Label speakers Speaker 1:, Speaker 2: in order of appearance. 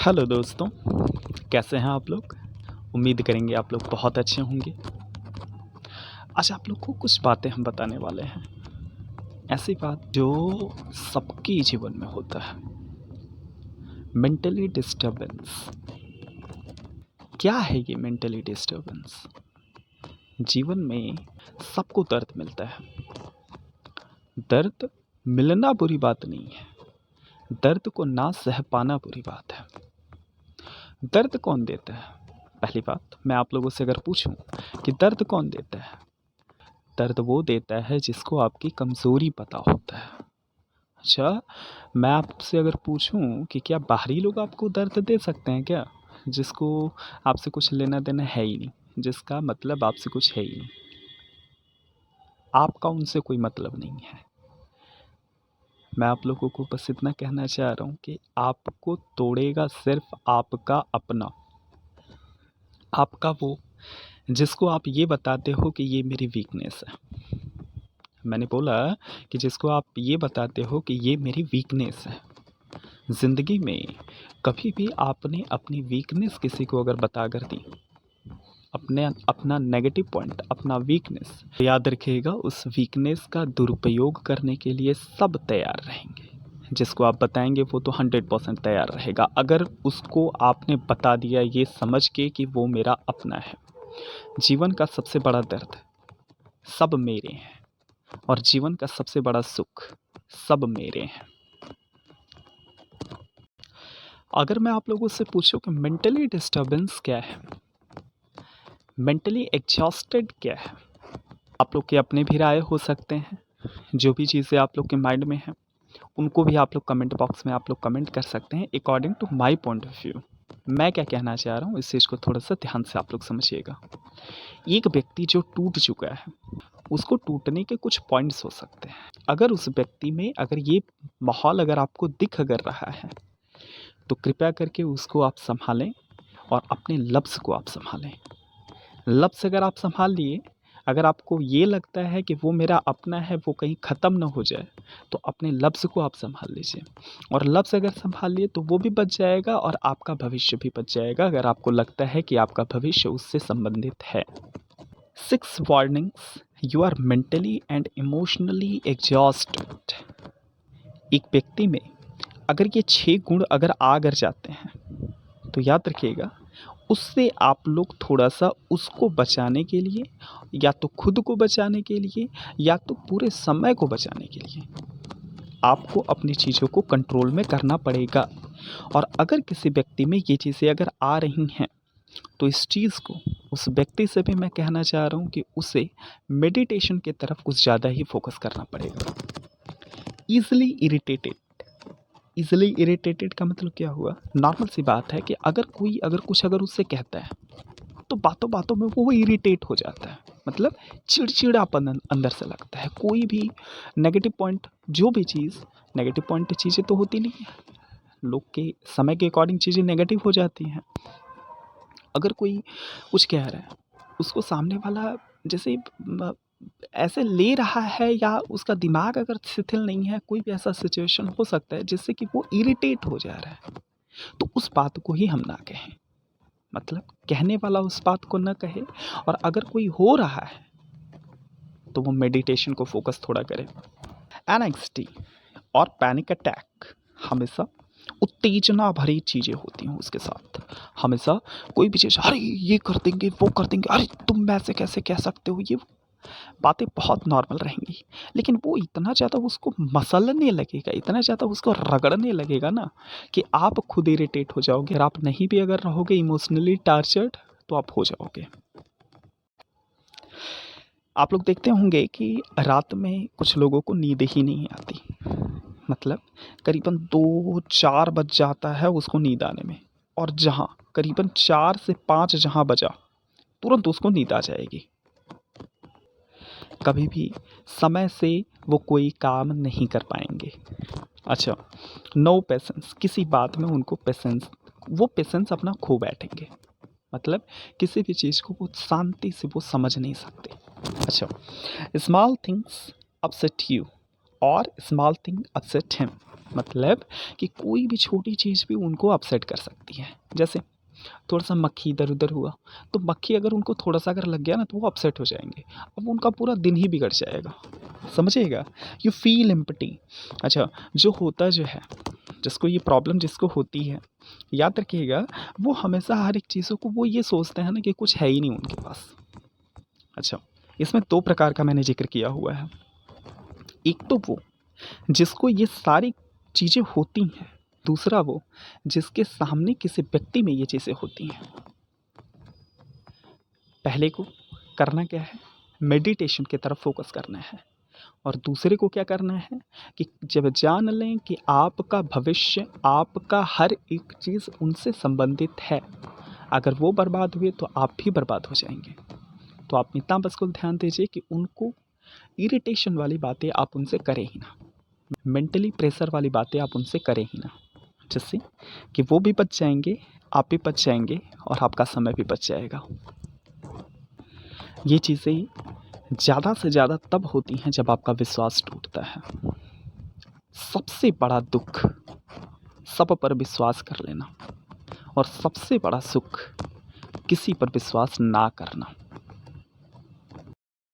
Speaker 1: Hello दोस्तों, कैसे हैं आप लोग? उम्मीद करेंगे आप लोग बहुत अच्छे होंगे। आज आप लोग को कुछ बातें हम बताने वाले हैं। ऐसी बात जो सबके जीवन में होता है। Mentally disturbance. क्या है ये मेंटली डिस्टर्बेंस? जीवन में सबको दर्द मिलता है। दर्द मिलना बुरी बात नहीं है, दर्द को ना सह पाना बुरी बात है। दर्द कौन देता है? पहली बात मैं आप लोगों से अगर पूछूं कि दर्द कौन देता है, दर्द वो देता है जिसको आपकी कमज़ोरी पता होता है। अच्छा, मैं आपसे अगर पूछूं कि क्या बाहरी लोग आपको दर्द दे सकते हैं क्या? जिसको आपसे कुछ लेना देना है ही नहीं, जिसका मतलब आपसे कुछ है ही नहीं, आपका उनसे कोई मतलब नहीं है। मैं आप लोगों को बस इतना कहना चाह रहा हूँ कि आपको तोड़ेगा सिर्फ आपका अपना, आपका वो जिसको आप ये बताते हो कि ये मेरी वीकनेस है। मैंने बोला कि जिसको आप ये बताते हो कि ये मेरी वीकनेस है। ज़िंदगी में कभी भी आपने अपनी वीकनेस किसी को अगर बता कर दी, अपने अपना नेगेटिव पॉइंट, अपना वीकनेस, याद रखिएगा उस वीकनेस का दुरुपयोग करने के लिए सब तैयार रहेंगे। जिसको आप बताएंगे वो तो 100% तैयार रहेगा, अगर उसको आपने बता दिया ये समझ के कि वो मेरा अपना है। जीवन का सबसे बड़ा दर्द सब मेरे हैं, और जीवन का सबसे बड़ा सुख सब मेरे हैं। अगर मैं आप लोगों से पूछूं कि मेंटली डिस्टर्बेंस क्या है, मेंटली एग्जॉस्टेड क्या है, आप लोग के अपने भी राय हो सकते हैं। जो भी चीज़ें आप लोग के माइंड में हैं उनको भी आप लोग कमेंट बॉक्स में आप लोग कमेंट कर सकते हैं according to my point of view. मैं क्या कहना चाह रहा हूँ इस चीज़ को थोड़ा सा ध्यान से आप लोग समझिएगा। एक व्यक्ति जो टूट चुका है उसको टूटने के कुछ पॉइंट्स हो सकते हैं। अगर उस व्यक्ति में अगर ये माहौल अगर आपको दिख अगर रहा है तो कृपया करके उसको आप संभालें और अपने लफ्ज़ को आप संभालें। लफ्ज़ अगर आप संभाल लिए, अगर आपको ये लगता है कि वो मेरा अपना है, वो कहीं ख़त्म ना हो जाए, तो अपने लफ्ज़ को आप संभाल लीजिए। और लफ्ज़ अगर संभाल लिए तो वो भी बच जाएगा और आपका भविष्य भी बच जाएगा, अगर आपको लगता है कि आपका भविष्य उससे संबंधित है। 6 warnings you are mentally and emotionally exhausted. एक व्यक्ति में अगर ये 6 गुण अगर आ कर जाते हैं तो याद रखिएगा, उससे आप लोग थोड़ा-सा उसको बचाने के लिए, या तो खुद को बचाने के लिए, या तो पूरे समय को बचाने के लिए, आपको अपनी चीज़ों को कंट्रोल में करना पड़ेगा। और अगर किसी व्यक्ति में ये चीज़ें अगर आ रही हैं, तो इस चीज़ को उस व्यक्ति से भी मैं कहना चाह रहा हूँ कि उसे मेडिटेशन की तरफ कुछ ज़्यादा ही फ़ोकस करना पड़ेगा। Easily irritated. ईज़िली इरिटेटेड का मतलब क्या हुआ? नॉर्मल सी बात है कि अगर कोई अगर कुछ अगर उससे कहता है तो बातों बातों में वो इरिटेट हो जाता है, मतलब चिड़चिड़ापन अंदर से लगता है। कोई भी नेगेटिव पॉइंट, जो भी चीज़ नेगेटिव पॉइंट चीज़ें तो होती नहीं है, लोग के समय के अकॉर्डिंग चीज़ें नेगेटिव हो जाती हैं। अगर कोई कुछ कह रहा है, उसको सामने वाला जैसे ऐसे ले रहा है, या उसका दिमाग अगर शिथिल नहीं है, कोई भी ऐसा सिचुएशन हो सकता है जिससे कि वो इरिटेट हो जा रहा है, तो उस बात को ही हम ना कहें। मतलब कहने वाला उस बात को न कहे, और अगर कोई हो रहा है तो वो मेडिटेशन को फोकस थोड़ा करे। एंग्जाइटी और पैनिक अटैक हमेशा उत्तेजना भरी चीज़ें होती हैं उसके साथ। हमेशा कोई भी चीज़, अरे ये कर देंगे, वो कर देंगे, अरे तुम ऐसे कैसे कह सकते हो, ये बातें बहुत नॉर्मल रहेंगी। लेकिन वो इतना ज़्यादा उसको मसलने लगेगा, इतना ज़्यादा उसको रगड़ने लगेगा ना, कि आप खुद इरिटेट हो जाओगे। और आप नहीं भी अगर रहोगे इमोशनली टार्चर्ड तो आप हो जाओगे। आप लोग देखते होंगे कि रात में कुछ लोगों को नींद ही नहीं आती, मतलब करीबन 2-4 बज जाता है उसको नींद आने में, और जहाँ करीबन 4 से 5 जहाँ बजा तुरंत उसको नींद आ जाएगी। कभी भी समय से वो कोई काम नहीं कर पाएंगे। अच्छा, नो पेशेंस, किसी बात में उनको पेशेंस, वो पेशेंस अपना खो बैठेंगे। मतलब किसी भी चीज़ को वो शांति से वो समझ नहीं सकते। अच्छा, स्मॉल थिंग्स अपसेट यू और स्मॉल थिंग अपसेट हिम। मतलब कि कोई भी छोटी चीज़ भी उनको अपसेट कर सकती है। जैसे थोड़ा सा मक्खी इधर उधर हुआ, तो मक्खी अगर उनको थोड़ा सा अगर लग गया ना, तो वो अपसेट हो जाएंगे। अब उनका पूरा दिन ही बिगड़ जाएगा। समझिएगा, यू फील एम्प्टी। अच्छा, जो होता जो है, जिसको ये प्रॉब्लम जिसको होती है, याद रखिएगा, वो हमेशा हर एक चीज़ों को वो ये सोचते हैं ना कि कुछ है ही नहीं उनके पास। अच्छा, इसमें दो प्रकार का मैंने जिक्र किया हुआ है। एक तो वो जिसको ये सारी चीज़ें होती हैं, दूसरा वो जिसके सामने किसी व्यक्ति में ये चीज़ें होती हैं। पहले को करना क्या है, मेडिटेशन की तरफ फोकस करना है, और दूसरे को क्या करना है कि जब जान लें कि आपका भविष्य, आपका हर एक चीज़ उनसे संबंधित है। अगर वो बर्बाद हुए तो आप भी बर्बाद हो जाएंगे। तो आप इतना बस को ध्यान दीजिए कि उनको इरिटेशन वाली बातें आप उनसे करें ही ना, मेंटली प्रेशर वाली बातें आप उनसे करें ही ना, जिससे कि वो भी बच जाएंगे, आप भी बच जाएंगे, और आपका समय भी बच जाएगा। ये चीज़ें ज़्यादा से ज़्यादा तब होती हैं जब आपका विश्वास टूटता है। सबसे बड़ा दुख सब पर विश्वास कर लेना, और सबसे बड़ा सुख किसी पर विश्वास ना करना।